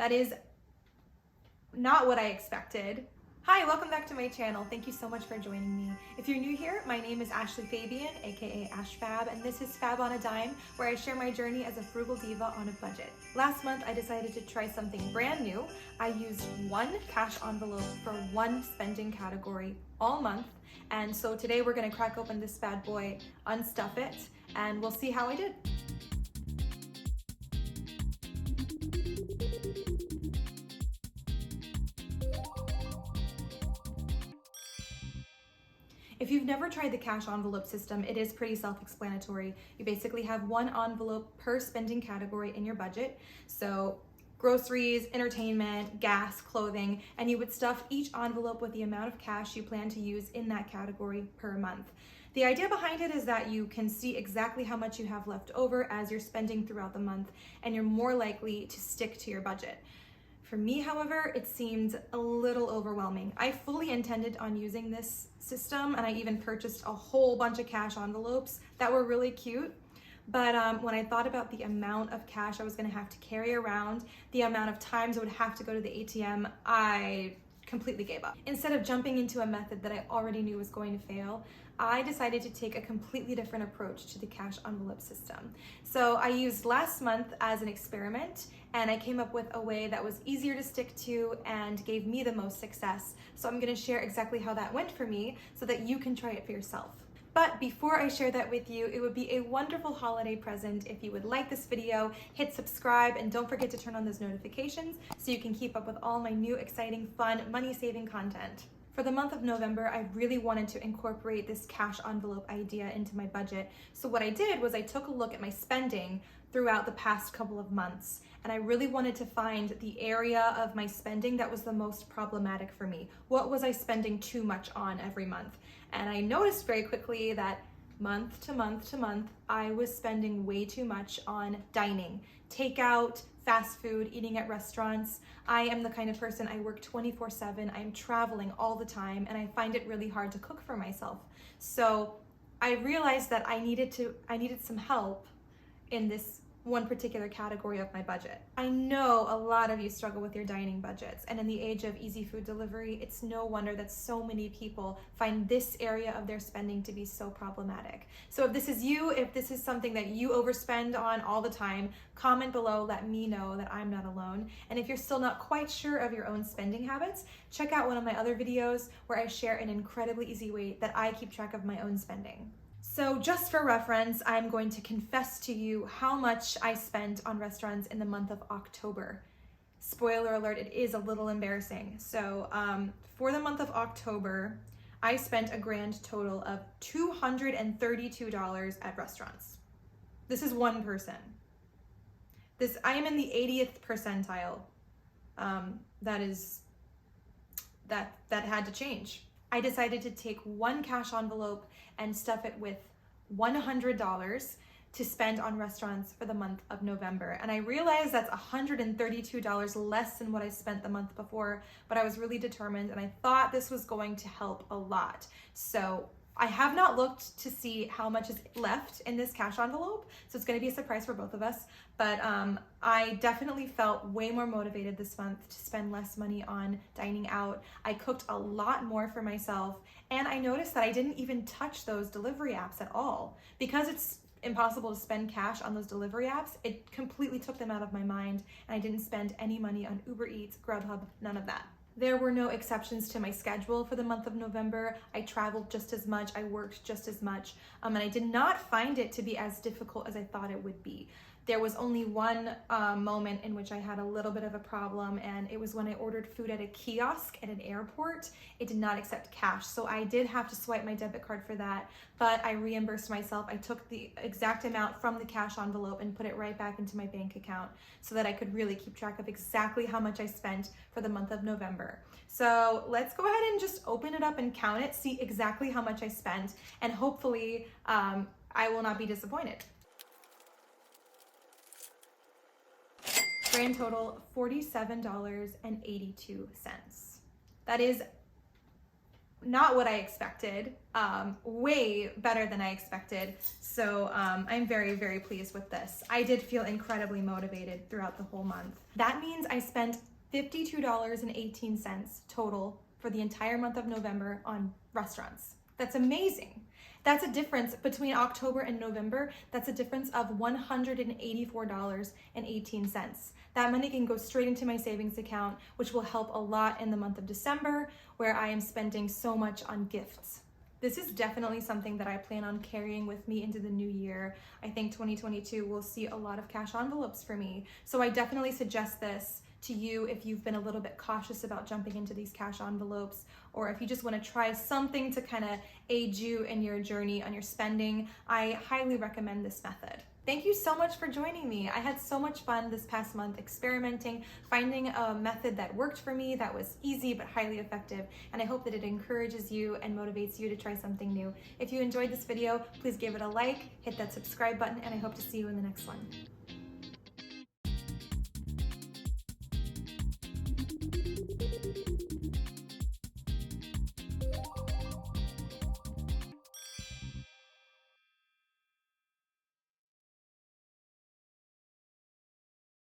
That is not what I expected. Hi, welcome back to my channel. Thank you so much for joining me. If you're new here, my name is Ashley Fabian, aka AshFab, and this is Fab on a Dime, where I share my journey as a frugal diva on a budget. Last month, I decided to try something brand new. I used one cash envelope for one spending category all month, and so today we're gonna crack open this bad boy, unstuff it, and we'll see how I did. If you've never tried the cash envelope system, it is pretty self-explanatory. You basically have one envelope per spending category in your budget. So groceries, entertainment, gas, clothing, and you would stuff each envelope with the amount of cash you plan to use in that category per month. The idea behind it is that you can see exactly how much you have left over as you're spending throughout the month, and you're more likely to stick to your budget. For me, however, it seemed a little overwhelming. I fully intended on using this system, and I even purchased a whole bunch of cash envelopes that were really cute. But when I thought about the amount of cash I was gonna have to carry around, the amount of times I would have to go to the ATM, I completely gave up. Instead of jumping into a method that I already knew was going to fail, I decided to take a completely different approach to the cash envelope system. So I used last month as an experiment, and I came up with a way that was easier to stick to and gave me the most success. So I'm gonna share exactly how that went for me so that you can try it for yourself. But before I share that with you, it would be a wonderful holiday present if you would like this video, hit subscribe, and don't forget to turn on those notifications so you can keep up with all my new exciting, fun, money-saving content. For the month of November, I really wanted to incorporate this cash envelope idea into my budget. So what I did was I took a look at my spending throughout the past couple of months, and I really wanted to find the area of my spending that was the most problematic for me. What was I spending too much on every month? And I noticed very quickly that month to month to month, I was spending way too much on dining, takeout, fast food, eating at restaurants. I am the kind of person, I work 24/7, I'm traveling all the time, and I find it really hard to cook for myself. So I realized that I needed some help in this one particular category of my budget. I know a lot of you struggle with your dining budgets, and in the age of easy food delivery, it's no wonder that so many people find this area of their spending to be so problematic. So if this is you, if this is something that you overspend on all the time, comment below, let me know that I'm not alone. And if you're still not quite sure of your own spending habits, check out one of my other videos where I share an incredibly easy way that I keep track of my own spending. So just for reference, I'm going to confess to you how much I spent on restaurants in the month of October. Spoiler alert, it is a little embarrassing. So for the month of October, I spent a grand total of $232 at restaurants. This is one person. I am in the 80th percentile. That had to change. I decided to take one cash envelope and stuff it with $100 to spend on restaurants for the month of November. And I realized that's $132 less than what I spent the month before, but I was really determined and I thought this was going to help a lot. So I have not looked to see how much is left in this cash envelope, so it's gonna be a surprise for both of us, but I definitely felt way more motivated this month to spend less money on dining out. I cooked a lot more for myself, and I noticed that I didn't even touch those delivery apps at all. Because it's impossible to spend cash on those delivery apps, it completely took them out of my mind, and I didn't spend any money on Uber Eats, Grubhub, none of that. There were no exceptions to my schedule for the month of November. I traveled just as much, I worked just as much, and I did not find it to be as difficult as I thought it would be. There was only one moment in which I had a little bit of a problem, and it was when I ordered food at a kiosk at an airport. It did not accept cash, so I did have to swipe my debit card for that, but I reimbursed myself. I took the exact amount from the cash envelope and put it right back into my bank account so that I could really keep track of exactly how much I spent for the month of November. So let's go ahead and just open it up and count it, see exactly how much I spent, and hopefully I will not be disappointed. Grand total, $47.82. That is not what I expected, way better than I expected. So I'm very, very pleased with this. I did feel incredibly motivated throughout the whole month. That means I spent $52.18 total for the entire month of November on restaurants. That's amazing. That's a difference between October and November. That's a difference of $184.18. That money can go straight into my savings account, which will help a lot in the month of December, where I am spending so much on gifts. This is definitely something that I plan on carrying with me into the new year. I think 2022 will see a lot of cash envelopes for me. So I definitely suggest this to you if you've been a little bit cautious about jumping into these cash envelopes, or if you just want to try something to kind of aid you in your journey on your spending. I highly recommend this method. Thank you so much for joining me. I had so much fun this past month experimenting, finding a method that worked for me, that was easy but highly effective, and I hope that it encourages you and motivates you to try something new. If you enjoyed this video, please give it a like, hit that subscribe button, and I hope to see you in the next one.